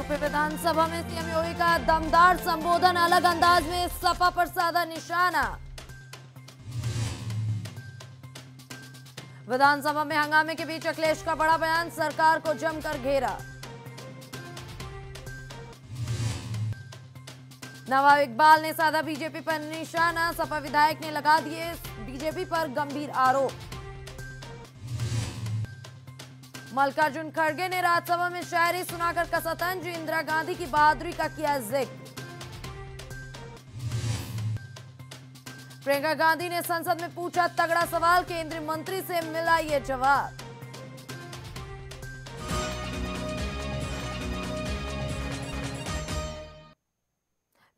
UP विधानसभा में CM योगी का दमदार संबोधन, अलग अंदाज में सपा पर साधा निशाना। विधानसभा में हंगामे के बीच अखिलेश का बड़ा बयान, सरकार को जमकर घेरा। नवाब इकबाल ने साधा बीजेपी पर निशाना, सपा विधायक ने लगा दिए बीजेपी पर गंभीर आरोप। मल्लिकार्जुन खड़गे ने राज्यसभा में शायरी सुनाकर कसा तंज, इंदिरा गांधी की बहादुरी का किया जिक्र। प्रियंका गांधी ने संसद में पूछा तगड़ा सवाल, केंद्रीय मंत्री से मिला ये जवाब।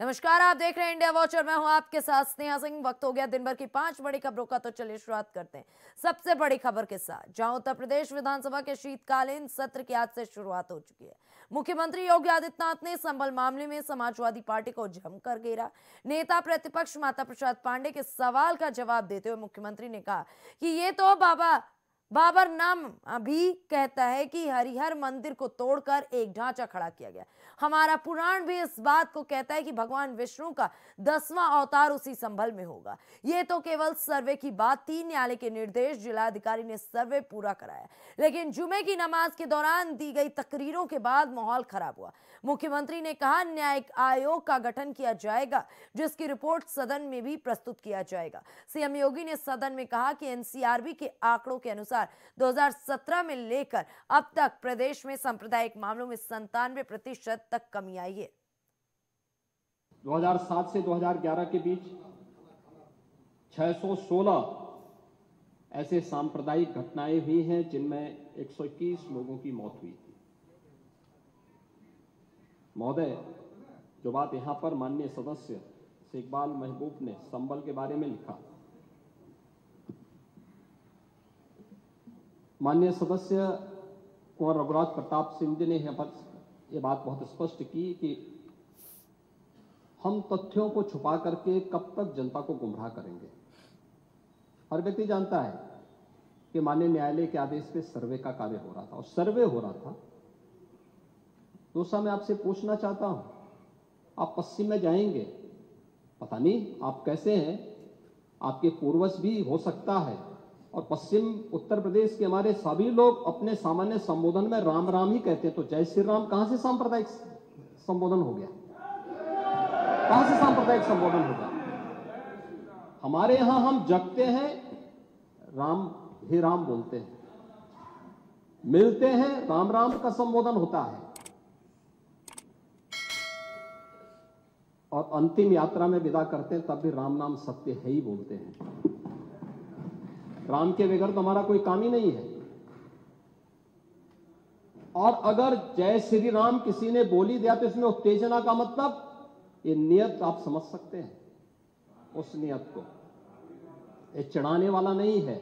नमस्कार, आप देख रहे हैं इंडिया वॉच और मैं हूं आपके साथ स्नेहा सिंह। वक्त हो गया दिन भर की 5 बड़ी खबरों का, तो चलिए शुरुआत करते हैं सबसे बड़ी खबर के साथ, जहां उत्तर प्रदेश विधानसभा के शीतकालीन सत्र की आज से शुरुआत हो चुकी है। मुख्यमंत्री योगी आदित्यनाथ ने संभल मामले में समाजवादी पार्टी को जमकर घेरा। नेता प्रतिपक्ष माता प्रसाद पांडे के सवाल का जवाब देते हुए मुख्यमंत्री ने कहा कि ये तो बाबर नाम अभी कहता है कि हरिहर मंदिर को तोड़कर एक ढांचा खड़ा किया गया। हमारा पुराण भी इस बात को कहता है कि भगवान विष्णु का 10वां अवतार उसी संभल में होगा। ये तो केवल सर्वे की बात थी। न्यायालय के निर्देश, जिलाधिकारी ने सर्वे पूरा कराया, लेकिन जुमे की नमाज के दौरान दी गई तकरीरों के बाद माहौल खराब हुआ। मुख्यमंत्री ने कहा न्यायिक आयोग का गठन किया जाएगा, जिसकी रिपोर्ट सदन में भी प्रस्तुत किया जाएगा। सीएम योगी ने सदन में कहा कि एनसीआरबी के आंकड़ों के अनुसार 2017 में लेकर अब तक प्रदेश में सांप्रदायिक मामलों में 97% तक कमी आई है। 2007 से 2011 के बीच 616 ऐसे सांप्रदायिक घटनाएं हुई हैं, जिनमें 121 लोगों की मौत हुई थी। महोदय, जो बात यहां पर माननीय सदस्य इकबाल महबूब ने संभल के बारे में लिखा, माननीय सदस्य कुंवर रघुराज प्रताप सिंह जी ने यहां पर यह बात बहुत स्पष्ट की कि हम तथ्यों को छुपा करके कब तक जनता को गुमराह करेंगे। हर व्यक्ति जानता है कि माननीय न्यायालय के आदेश पे सर्वे का कार्य हो रहा था और सर्वे हो रहा था। दूसरा, मैं आपसे पूछना चाहता हूं, आप पश्चिम में जाएंगे, पता नहीं आप कैसे हैं, आपके पूर्वज भी हो सकता है, और पश्चिम उत्तर प्रदेश के हमारे सभी लोग अपने सामान्य संबोधन में राम राम ही कहते हैं, तो जय श्री राम कहां से सांप्रदायिक संबोधन हो गया? कहां से सांप्रदायिक संबोधन हो गया? हमारे यहां हम जगते हैं, राम ही राम बोलते हैं, मिलते हैं, राम राम का संबोधन होता है, और अंतिम यात्रा में विदा करते हैं तब भी राम नाम सत्य है ही बोलते हैं। राम के बगैर तो हमारा कोई काम ही नहीं है। और अगर जय श्री राम किसी ने बोली दिया तो इसमें उत्तेजना का मतलब, ये नियत आप समझ सकते हैं उस नियत को। ये चढ़ाने वाला नहीं है,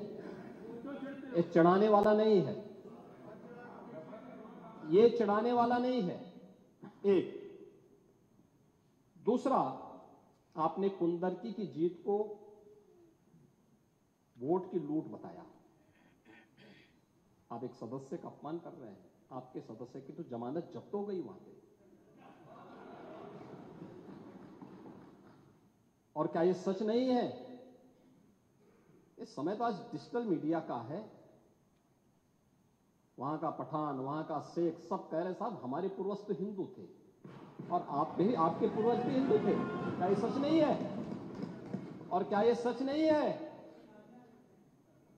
ये चढ़ाने वाला नहीं है, ये चढ़ाने वाला नहीं है। एक दूसरा, आपने कुंदरकी की जीत को वोट की लूट बताया। आप एक सदस्य का अपमान कर रहे हैं। आपके सदस्य की तो जमानत जब्त हो गई वहां पे। और क्या ये सच नहीं है? इस समय तो आज डिजिटल मीडिया का है। वहां का पठान, वहां का शेख सब कह रहे साहब हमारे पूर्वज तो हिंदू थे और आप भी, आपके पूर्वज भी हिंदू थे। क्या ये सच नहीं है? और क्या ये सच नहीं है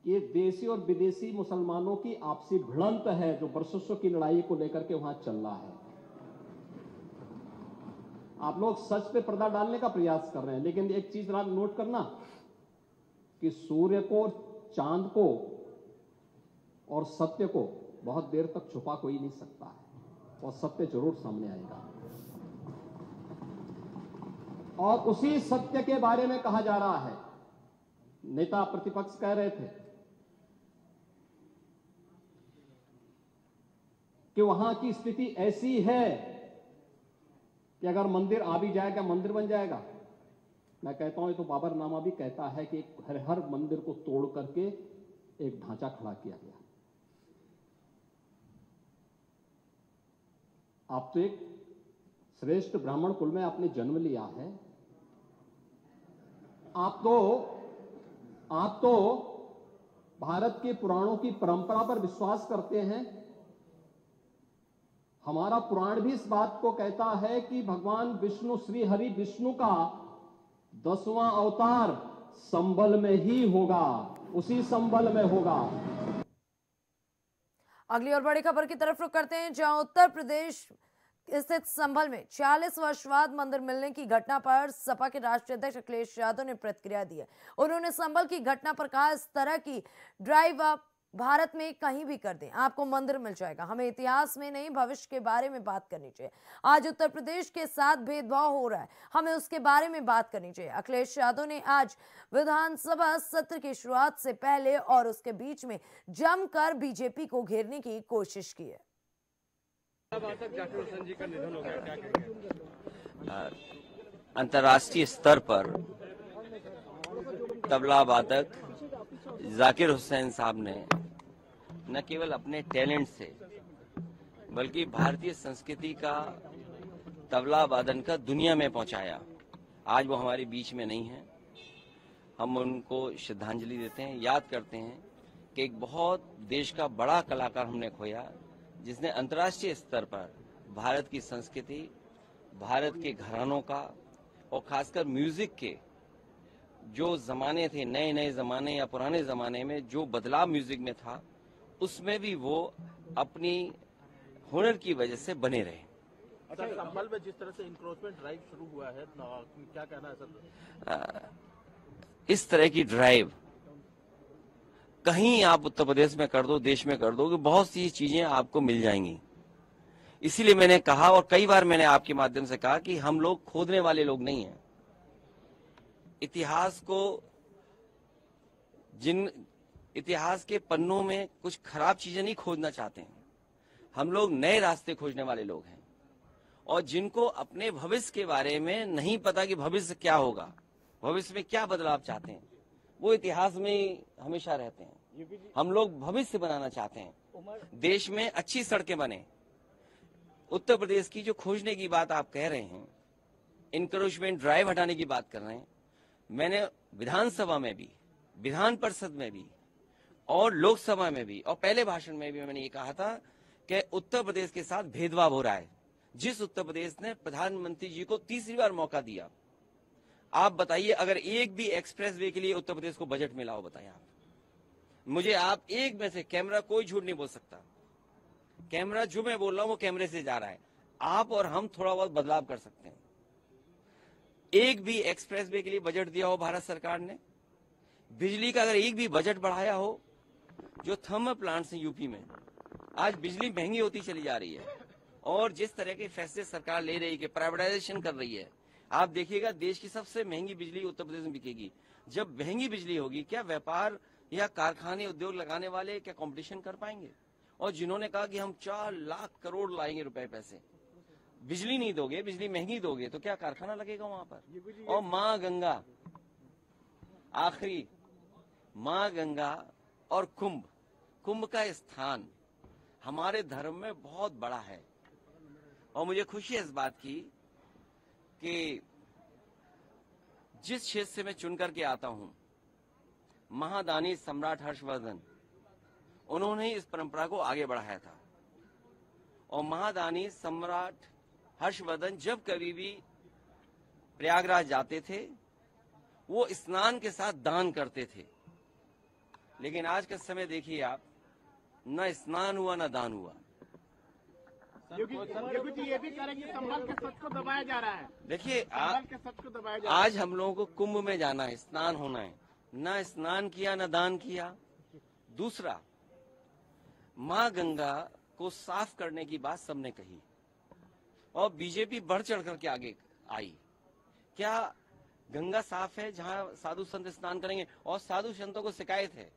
कि देशी और विदेशी मुसलमानों की आपसी भिड़ंत है, जो वर्षों की लड़ाई को लेकर के वहां चल रहा है? आप लोग सच पे पर्दा डालने का प्रयास कर रहे हैं, लेकिन एक चीज नोट करना कि सूर्य को, चांद को और सत्य को बहुत देर तक छुपा कोई नहीं सकता है, और सत्य जरूर सामने आएगा। और उसी सत्य के बारे में कहा जा रहा है। नेता प्रतिपक्ष कह रहे थे कि वहां की स्थिति ऐसी है कि अगर मंदिर आ भी जाएगा, मंदिर बन जाएगा। मैं कहता हूं, ये तो बाबरनामा भी कहता है कि हर मंदिर को तोड़ करके एक ढांचा खड़ा किया गया। आप तो एक श्रेष्ठ ब्राह्मण कुल में आपने जन्म लिया है। आप तो भारत के पुराणों की परंपरा पर विश्वास करते हैं। हमारा पुराण भी इस बात को कहता है कि भगवान विष्णु, श्री हरि विष्णु का 10वां अवतार संबल में ही होगा, उसी संबल में होगा। अगली और बड़ी खबर की तरफ रुख करते हैं, जहां उत्तर प्रदेश स्थित संभल में 40 वर्ष बाद मंदिर मिलने की घटना पर सपा के राष्ट्रीय अध्यक्ष अखिलेश यादव ने प्रतिक्रिया दी है। उन्होंने संभल की घटना पर कहा, इस तरह की ड्राइव आप भारत में कहीं भी कर दें, आपको मंदिर मिल जाएगा। हमें इतिहास में नहीं, भविष्य के बारे में बात करनी चाहिए। आज उत्तर प्रदेश के साथ भेदभाव हो रहा है, हमें उसके बारे में बात करनी चाहिए। अखिलेश यादव ने आज विधानसभा सत्र की शुरुआत से पहले और उसके बीच में जमकर बीजेपी को घेरने की कोशिश की है। जाकिर हुसैन जी का निधन हो गया, क्या कहेंगे? अंतर्राष्ट्रीय स्तर पर तबला वादक जाकिर हुसैन साहब ने न केवल अपने टैलेंट से बल्कि भारतीय संस्कृति का तबला वादन का दुनिया में पहुंचाया। आज वो हमारे बीच में नहीं है। हम उनको श्रद्धांजलि देते हैं, याद करते हैं कि एक बहुत देश का बड़ा कलाकार हमने खोया, जिसने अंतर्राष्ट्रीय स्तर पर भारत की संस्कृति, भारत के घरानों का और खासकर म्यूजिक के जो जमाने थे, नए नए जमाने या पुराने जमाने में जो बदलाव म्यूजिक में था, उसमें भी वो अपनी हुनर की वजह से बने रहे। अच्छा, संभल में जिस तरह से इंक्रोचमेंट ड्राइव शुरू हुआ है, क्या कहना है सर? इस तरह की ड्राइव कहीं आप उत्तर प्रदेश में कर दो, देश में कर दो, कि बहुत सी चीजें आपको मिल जाएंगी। इसीलिए मैंने कहा और कई बार मैंने आपके माध्यम से कहा कि हम लोग खोदने वाले लोग नहीं हैं। इतिहास के पन्नों में कुछ खराब चीजें नहीं खोजना चाहते हैं। हम लोग नए रास्ते खोजने वाले लोग हैं, और जिनको अपने भविष्य के बारे में नहीं पता कि भविष्य क्या होगा, भविष्य में क्या बदलाव चाहते हैं, वो इतिहास में हमेशा रहते हैं। हम लोग भविष्य बनाना चाहते हैं, देश में अच्छी सड़कें बने। उत्तर प्रदेश की जो खोजने की बात आप कह रहे हैं, इंक्रोचमेंट ड्राइव हटाने की बात कर रहे हैं, मैंने विधानसभा में भी, विधान परिषद में भी और लोकसभा में भी और पहले भाषण में भी मैंने ये कहा था कि उत्तर प्रदेश के साथ भेदभाव हो रहा है। जिस उत्तर प्रदेश ने प्रधानमंत्री जी को तीसरी बार मौका दिया, आप बताइए अगर एक भी एक्सप्रेस वे के लिए उत्तर प्रदेश को बजट मिला हो, बताइए आप मुझे। आप एक में से, कैमरा कोई झूठ नहीं बोल सकता, कैमरा जो मैं बोल रहा हूं वो कैमरे से जा रहा है। आप और हम थोड़ा बहुत बदलाव कर सकते हैं। एक भी एक्सप्रेस वे के लिए बजट दिया हो भारत सरकार ने, बिजली का अगर एक भी बजट बढ़ाया हो, जो थर्मल प्लांट्स हैं यूपी में, आज बिजली महंगी होती चली जा रही है, और जिस तरह के फैसले सरकार ले रही है कि प्राइवेटाइजेशन कर रही है, आप देखिएगा देश की सबसे महंगी बिजली उत्तर प्रदेश में बिकेगी। जब महंगी बिजली होगी, क्या व्यापार या कारखाने, उद्योग लगाने वाले क्या कंपटीशन कर पाएंगे? और जिन्होंने कहा कि हम 4 लाख करोड़ लाएंगे रुपए पैसे, बिजली नहीं दोगे, बिजली महंगी दोगे, तो क्या कारखाना लगेगा वहां पर? और माँ गंगा, आखिरी माँ गंगा और कुंभ का स्थान हमारे धर्म में बहुत बड़ा है। और मुझे खुशी है इस बात की कि जिस क्षेत्र से मैं चुन करके आता हूं, महादानी सम्राट हर्षवर्धन, उन्होंने इस परंपरा को आगे बढ़ाया था। और महादानी सम्राट हर्षवर्धन जब कभी भी प्रयागराज जाते थे, वो स्नान के साथ दान करते थे। लेकिन आज का समय देखिए आप, न स्नान हुआ न दान हुआ। योगी जी ये भी कह रहे हैं कि संभल के सच को दबाया जा रहा है। देखिए आज आज हम लोगों को कुंभ में जाना है, स्नान होना है, न स्नान किया न दान किया। दूसरा, माँ गंगा को साफ करने की बात सबने कही और बीजेपी बढ़ चढ़ करके आगे आई। क्या गंगा साफ है जहां साधु संत स्नान करेंगे? और साधु संतों को शिकायत है,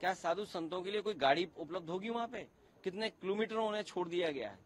क्या साधु संतों के लिए कोई गाड़ी उपलब्ध होगी वहां पे? कितने किलोमीटरों उन्हें छोड़ दिया गया है।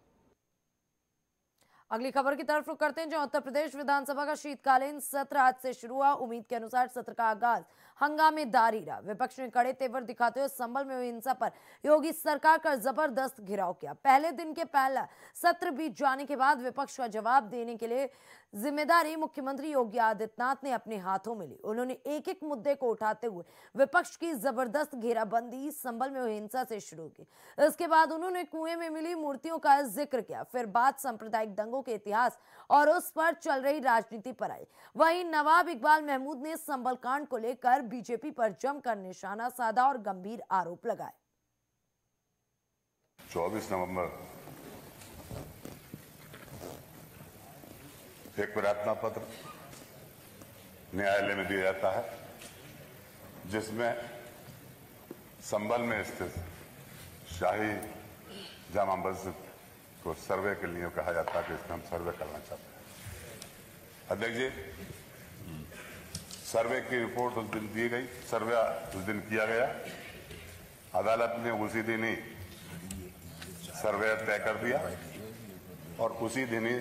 अगली खबर की तरफ रुख करते हैं, जहां उत्तर प्रदेश विधानसभा का शीतकालीन सत्र आज से शुरू हुआ। उम्मीद के अनुसार सत्र का आगाज हंगामेदारी रहा। विपक्ष ने कड़े तेवर दिखाते हुए संभल में हुई हिंसा पर योगी सरकार का जबरदस्त घेराव किया। पहले दिन के पहला सत्र बीत जाने के बाद विपक्ष का जवाब देने के लिए जिम्मेदारी मुख्यमंत्री योगी आदित्यनाथ ने अपने हाथों में ली। उन्होंने एक एक मुद्दे को उठाते हुए विपक्ष की जबरदस्त घेराबंदी संभल में हुई हिंसा से शुरू की। इसके बाद उन्होंने कुएं में मिली मूर्तियों का जिक्र किया। फिर बात सांप्रदायिक दंगों के इतिहास और उस पर चल रही राजनीति पर आई। वहीं नवाब इकबाल महमूद ने संभल कांड को लेकर बीजेपी पर जमकर निशाना साधा और गंभीर आरोप लगाए। 24 नवंबर एक प्रार्थना पत्र न्यायालय में दिया जाता है, जिसमें संभल में स्थित शाही जामा मस्जिद को सर्वे के लिए कहा जाता है कि इसमें हम सर्वे करना चाहते हैं। अध्यक्ष जी, सर्वे की रिपोर्ट उस दिन दी गई, सर्वे उस दिन किया गया। अदालत ने उसी दिन ही सर्वे तय कर दिया और उसी दिन ही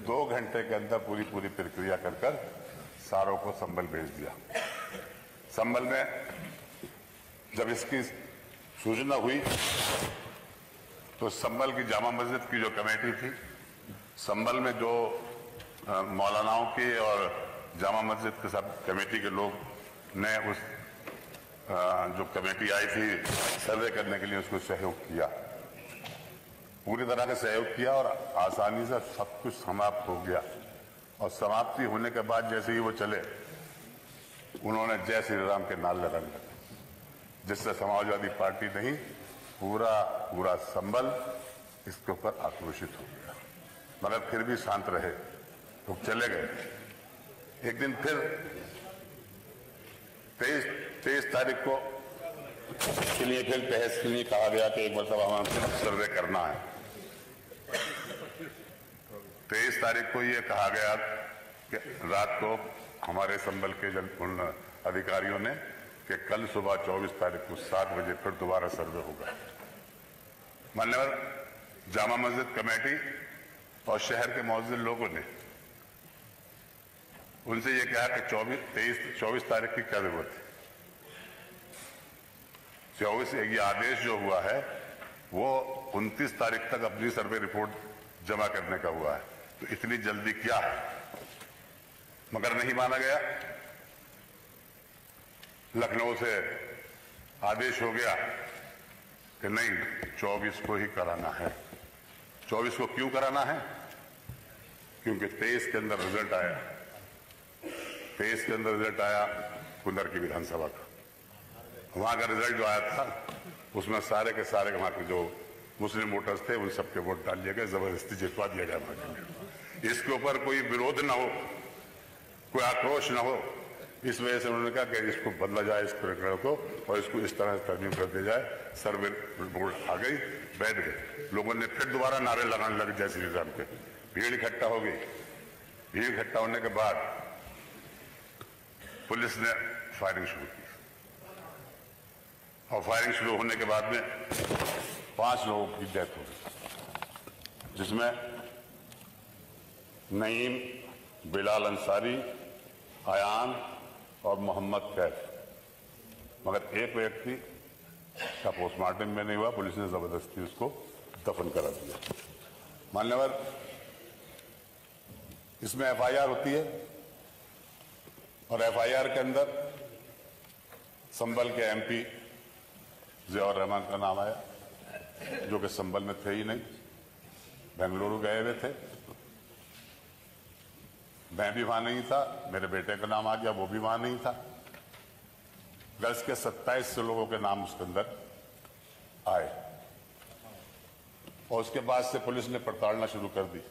2 घंटे के अंदर पूरी प्रक्रिया कर सारों को संभल भेज दिया। संभल में जब इसकी सूचना हुई तो संभल की जामा मस्जिद की जो कमेटी थी, संभल में जो मौलानाओं की और जामा मस्जिद के सब कमेटी के लोग ने उस जो कमेटी आई थी सर्वे करने के लिए उसको सहयोग किया, पूरी तरह से सहयोग किया और आसानी से सब कुछ समाप्त हो गया। और समाप्ति होने के बाद जैसे ही वो चले, उन्होंने जय श्री राम के नारे लगाने लगे, जिससे समाजवादी पार्टी नहीं पूरा संभल इसके ऊपर आक्रोशित हो गया। मगर फिर भी शांत रहे, तो चले गए। एक दिन फिर 23 तारीख को के लिए फिर बहस के लिए कहा गया कि एक मरतबा हमें सर्वे करना है। 23 तारीख को ये कहा गया कि रात को हमारे संभल के उन अधिकारियों ने कि कल सुबह 24 तारीख को 7 बजे फिर दोबारा सर्वे होगा। मान्यवर जामा मस्जिद कमेटी और शहर के मौजूद लोगों ने उनसे ये कहा कि 24 तारीख की क्या जरूरत है। 24 ये आदेश जो हुआ है वो 29 तारीख तक अपनी सर्वे रिपोर्ट जमा करने का हुआ है, तो इतनी जल्दी क्या है। मगर नहीं माना गया। लखनऊ से आदेश हो गया कि नहीं, 24 को ही कराना है। 24 को क्यों कराना है? क्योंकि 23 के अंदर रिजल्ट आया। 23 के अंदर रिजल्ट आया कुंदर की विधानसभा का। वहां का रिजल्ट जो आया था उसमें सारे के सारे वहां के जो मुस्लिम वोटर्स थे उन सबके वोट डाल दिए गए, जबरदस्ती जितवा दिया गया वहां के। इसके ऊपर कोई विरोध ना हो, कोई आक्रोश ना हो, इस वजह से उन्होंने कहा कि इसको बदला जाए, इस प्रकरण को, और इसको इस तरह से तरमीम कर दिया जाए। सर्वे रिपोर्ट आ गई, बैठ गए। लोगों ने फिर दोबारा नारे लगाने लगे जय श्री राम के। भीड़ इकट्ठा हो गई। भीड़ इकट्ठा होने के बाद पुलिस ने फायरिंग शुरू की और फायरिंग शुरू होने के बाद में 5 लोगों की डेथ हो गई, जिसमें नईम, बिलाल अंसारी, आयान और मोहम्मद कैफ। मगर एक व्यक्ति का पोस्टमार्टम में नहीं हुआ, पुलिस ने जबरदस्ती उसको दफन करा दिया। मान्यवर, इसमें एफआईआर होती है और एफआईआर के अंदर संभल के एमपी ज़ियाउर रहमान का नाम आया, जो कि संभल में थे ही नहीं, बेंगलुरु गए हुए थे। मैं भी वहां नहीं था, मेरे बेटे का नाम आ गया, वो भी वहां नहीं था। गर्ल्स के 27 लोगों के नाम उसके अंदर आए और उसके बाद से पुलिस ने पड़तालना शुरू कर दी।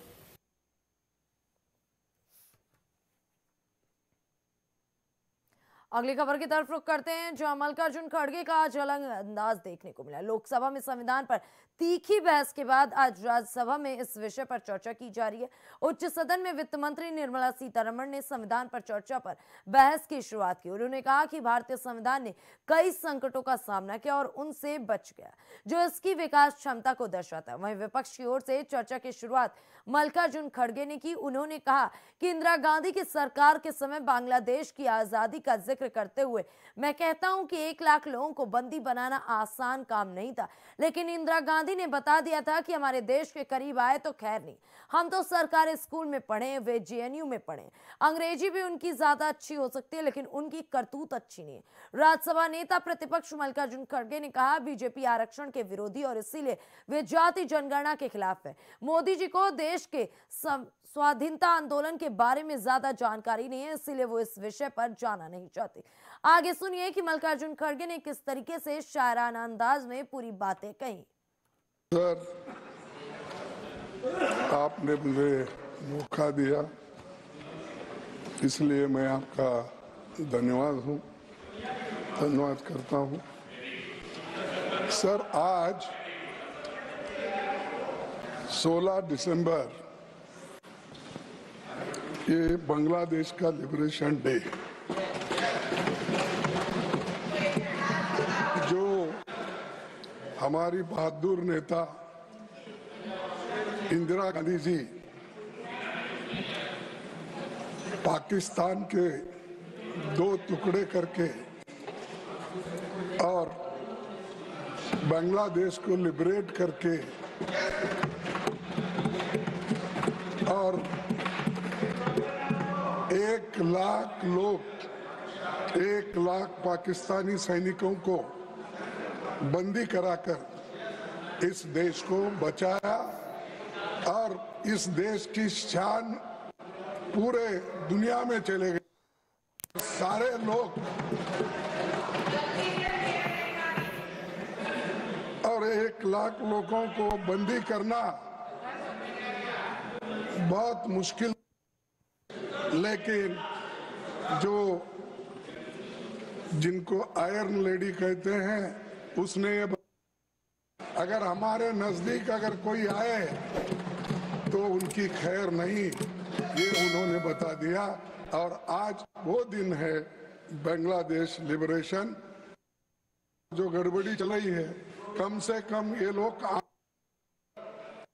अगली खबर की तरफ रुख करते हैं, जहां मल्लिकार्जुन खड़गे का आज अलग अंदाज देखने को मिला। लोकसभा में संविधान पर तीखी बहस के बाद आज राज्यसभा में इस विषय पर चर्चा की जा रही है। उच्च सदन में वित्त मंत्री निर्मला सीतारमण ने संविधान पर चर्चा पर बहस की शुरुआत की। उन्होंने कहा कि भारतीय संविधान ने कई संकटों का सामना किया और उनसे बच गया, जो इसकी विकास क्षमता को दर्शाता है। वहीं विपक्ष की ओर से चर्चा की शुरुआत मल्लिकार्जुन खड़गे ने की। उन्होंने कहा कि इंदिरा गांधी की सरकार के समय बांग्लादेश की आजादी का जिक्र करते हुए मैं कहता हूं कि 1 लाख लोगों को बंदी बनाना आसान काम नहीं था, लेकिन इंदिरा गांधी ने बता दिया था कि हमारे देश के करीब आए तो खैर नहीं। हम तो सरकारी स्कूल में पढ़े, वे जेएनयू में पढ़े। अंग्रेजी भी उनकी ज्यादा अच्छी हो सकती है, लेकिन उनकी करतूत अच्छी नहीं है। राज्यसभा नेता प्रतिपक्ष मल्लिकार्जुन खड़गे ने कहा बीजेपी आरक्षण के विरोधी और इसीलिए वे जाति जनगणना के खिलाफ है। मोदी जी को देश के स्वाधीनता आंदोलन के बारे में ज्यादा जानकारी नहीं है, इसीलिए वो इस विषय पर जाना नहीं चाहते। आगे सुनिए कि मल्लिकार्जुन खड़गे ने किस तरीके से शायराना अंदाज में पूरी बातें कही। सर, आपने मुझे मौका दिया, इसलिए मैं आपका धन्यवाद करता हूं। सर, आज 16 दिसंबर ये बांग्लादेश का लिबरेशन डे, जो हमारी बहादुर नेता इंदिरा गांधी जी पाकिस्तान के 2 टुकड़े करके और बांग्लादेश को लिबरेट करके और 1 लाख पाकिस्तानी सैनिकों को बंदी कराकर इस देश को बचाया और इस देश की शान पूरे दुनिया में चले गए। सारे लोग और 1 लाख लोगों को बंदी करना बहुत मुश्किल, लेकिन जो जिनको आयरन लेडी कहते हैं उसने ये, अगर हमारे नजदीक अगर कोई आए तो उनकी खैर नहीं, ये उन्होंने बता दिया। और आज वो दिन है बांग्लादेश लिबरेशन। जो गड़बड़ी चल रही है, कम से कम ये लोग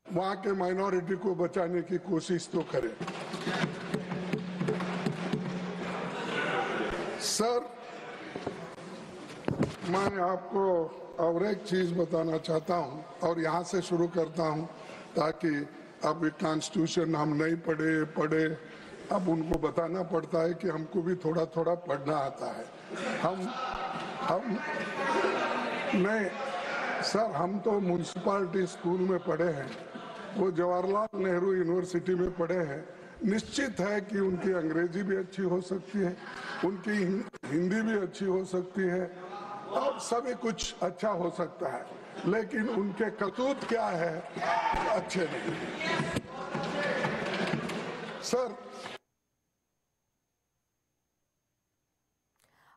वहां के माइनॉरिटी को बचाने की कोशिश तो करें। सर, मैं आपको और एक चीज बताना चाहता हूं और यहां से शुरू करता हूं, ताकि अब कॉन्स्टिट्यूशन हम नहीं पढ़े अब उनको बताना पड़ता है कि हमको भी थोड़ा थोड़ा पढ़ना आता है। हम नहीं सर, हम तो म्यूनिसिपैलिटी स्कूल में पढ़े हैं, वो जवाहरलाल नेहरू यूनिवर्सिटी में पढ़े हैं। निश्चित है कि उनकी अंग्रेजी भी अच्छी हो सकती है, उनकी हिंदी भी अच्छी हो सकती है और सभी कुछ अच्छा हो सकता है, लेकिन उनके करतूत क्या है, अच्छे नहीं। सर,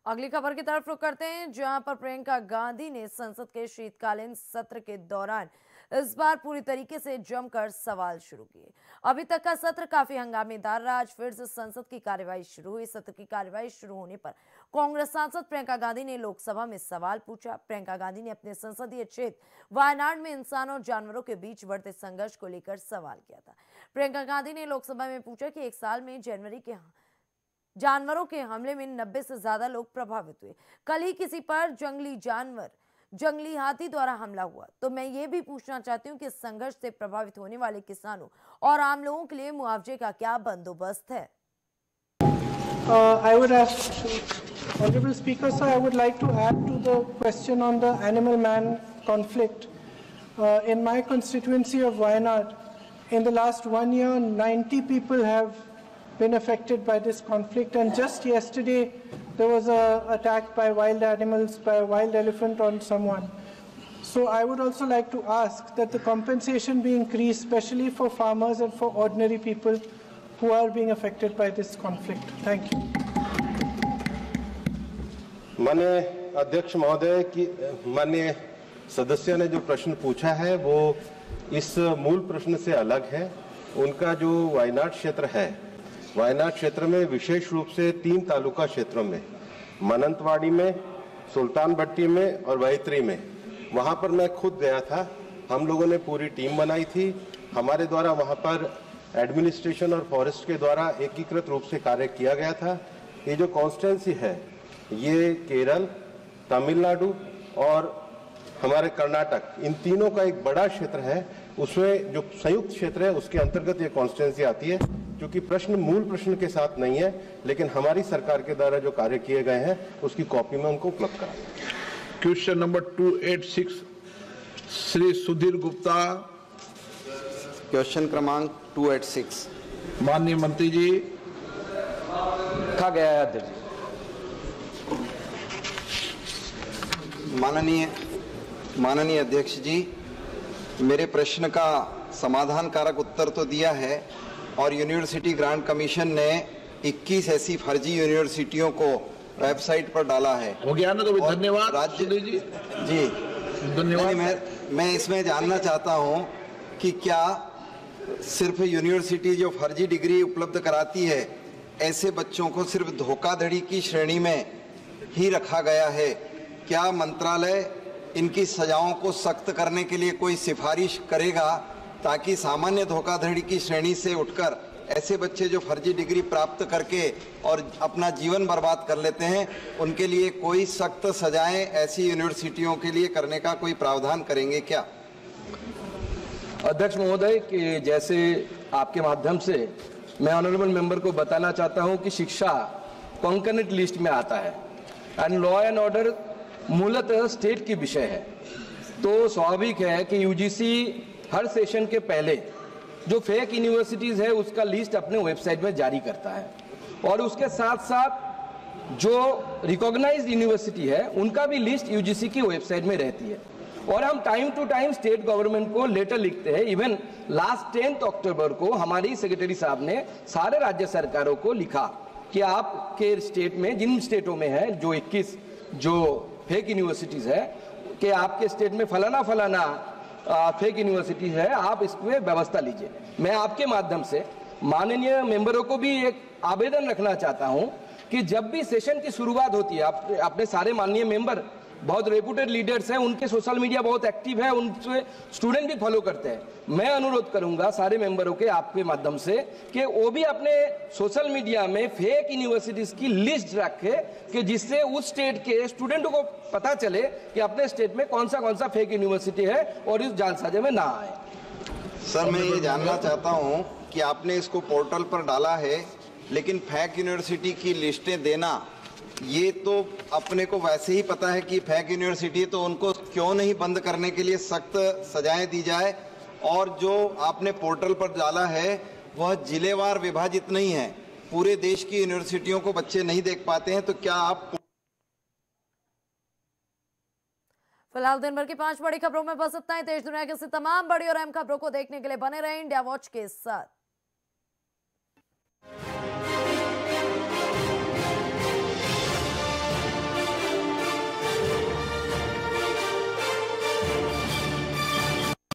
अगली खबर की तरफ रुख करते हैं, जहां पर प्रियंका गांधी ने संसद के शीतकालीन सत्र के दौरान इस बार पूरी तरीके से जमकर सवाल शुरू किए। अभी तक का सत्र काफी हंगामेदार रहा। आज फिर से संसद की कार्यवाही शुरू हुई। सत्र की कार्यवाही शुरू होने पर कांग्रेस सांसद प्रियंका गांधी ने लोकसभा में सवाल पूछा। प्रियंका गांधी ने अपने संसदीय क्षेत्र वायनाड में इंसानों और जानवरों के बीच बढ़ते संघर्ष को लेकर सवाल किया था। प्रियंका गांधी ने लोकसभा में पूछा कि 1 साल में जानवरों के हमले में 90 से ज्यादा लोग प्रभावित हुए। कल ही किसी पर जंगली हाथी द्वारा हमला हुआ, तो मैं ये भी पूछना चाहती हूँ कि इस संघर्ष से प्रभावित होने वाले किसानों और आम लोगों के लिए मुआवजे का क्या बंदोबस्त है। I would ask, Honorable Speaker, sir, I would like to add to the question on the animal-man conflict. In my constituency of Wayanad, in the last 1 year, 90 people have been affected by this conflict, and just yesterday there was an attack by wild animals, by a wild elephant on someone. So I would also like to ask that the compensation be increased, especially for farmers and for ordinary people who are being affected by this conflict. Thank you. माननीय अध्यक्ष महोदय की माननीय सदस्य ने जो प्रश्न पूछा है वो इस मूल प्रश्न से अलग है। उनका जो वायनाड क्षेत्र है, वायनाड क्षेत्र में विशेष रूप से 3 तालुका क्षेत्रों में, मनंतवाड़ी में, सुल्तान भट्टी में और वैत्री में, वहां पर मैं खुद गया था। हम लोगों ने पूरी टीम बनाई थी। हमारे द्वारा वहां पर एडमिनिस्ट्रेशन और फॉरेस्ट के द्वारा एकीकृत रूप से कार्य किया गया था। ये जो कॉन्स्टिट्यूंसी है ये केरल, तमिलनाडु और हमारे कर्नाटक, इन तीनों का एक बड़ा क्षेत्र है। उसमें जो संयुक्त क्षेत्र है उसके अंतर्गत ये कॉन्स्टिट्यूंसी आती है। क्योंकि प्रश्न मूल प्रश्न के साथ नहीं है, लेकिन हमारी सरकार के द्वारा जो कार्य किए गए हैं उसकी कॉपी में उनको उपलब्ध करा। Question number 286 Shri Sudhir Gupta. Question क्रमांक 286 माननीय मंत्री जी। रखा गया है अध्यक्ष जी। माननीय अध्यक्ष जी, मेरे प्रश्न का समाधानकारक उत्तर तो दिया है और यूनिवर्सिटी ग्रांट कमीशन ने 21 ऐसी फर्जी यूनिवर्सिटियों को वेबसाइट पर डाला है। हो गया ना, तो धन्यवाद राज्य जी धन्यवाद। मैं इसमें जानना चाहता हूं कि क्या सिर्फ यूनिवर्सिटी जो फर्जी डिग्री उपलब्ध कराती है ऐसे बच्चों को सिर्फ धोखाधड़ी की श्रेणी में ही रखा गया है? क्या मंत्रालय इनकी सजाओं को सख्त करने के लिए कोई सिफारिश करेगा ताकि सामान्य धोखाधड़ी की श्रेणी से उठकर ऐसे बच्चे जो फर्जी डिग्री प्राप्त करके और अपना जीवन बर्बाद कर लेते हैं उनके लिए कोई सख्त सजाएं ऐसी यूनिवर्सिटियों के लिए करने का कोई प्रावधान करेंगे क्या? अध्यक्ष महोदय, कि जैसे आपके माध्यम से मैं ऑनरेबल मेंबर को बताना चाहता हूं कि शिक्षा कॉन्करेंट लिस्ट में आता है एंड लॉ एंड ऑर्डर मूलतः स्टेट की विषय है। तो स्वाभाविक है कि यूजीसी हर सेशन के पहले जो फेक यूनिवर्सिटीज है उसका लिस्ट अपने वेबसाइट में जारी करता है और उसके साथ साथ जो रिकॉग्नाइज्ड यूनिवर्सिटी है उनका भी लिस्ट यूजीसी की वेबसाइट में रहती है। और हम time to time state government को लेटर लिखते हैं। इवन लास्ट 10 अक्टूबर को हमारी सेक्रेटरी साहब ने सारे राज्य सरकारों को लिखा कि आपके स्टेट में, जिन स्टेटों में है जो 21 जो फेक यूनिवर्सिटीज है, कि आपके स्टेट में फलाना फलाना फेक यूनिवर्सिटी है, आप इस पे व्यवस्था लीजिए। मैं आपके माध्यम से माननीय मेंबरों को भी एक आवेदन रखना चाहता हूं कि जब भी सेशन की शुरुआत होती है, अपने सारे माननीय मेंबर बहुत रेपुटेड लीडर्स हैं, उनके सोशल मीडिया बहुत एक्टिव है, उनसे स्टूडेंट भी फॉलो करते हैं। मैं अनुरोध करूंगा सारे मेंबरों के आपके माध्यम से कि वो भी अपने सोशल मीडिया में फेक यूनिवर्सिटीज की लिस्ट रखे कि जिससे उस स्टेट के स्टूडेंटों को पता चले कि अपने स्टेट में कौन सा फेक यूनिवर्सिटी है और इस जालसाजी में ना आए। सर, मैं ये जानना चाहता हूँ कि आपने इसको पोर्टल पर डाला है, लेकिन फेक यूनिवर्सिटी की लिस्टें देना ये तो अपने को वैसे ही पता है कि फेक यूनिवर्सिटी, तो उनको क्यों नहीं बंद करने के लिए सख्त सजाएं दी जाए? और जो आपने पोर्टल पर डाला है वह जिलेवार विभाजित नहीं है, पूरे देश की यूनिवर्सिटियों को बच्चे नहीं देख पाते हैं, तो क्या आप फिलहाल दिन भर की 5 बड़ी खबरों में बस इतना ही। देश दुनिया की तमाम बड़ी और अहम खबरों को देखने के लिए बने रहें इंडिया वॉच के साथ।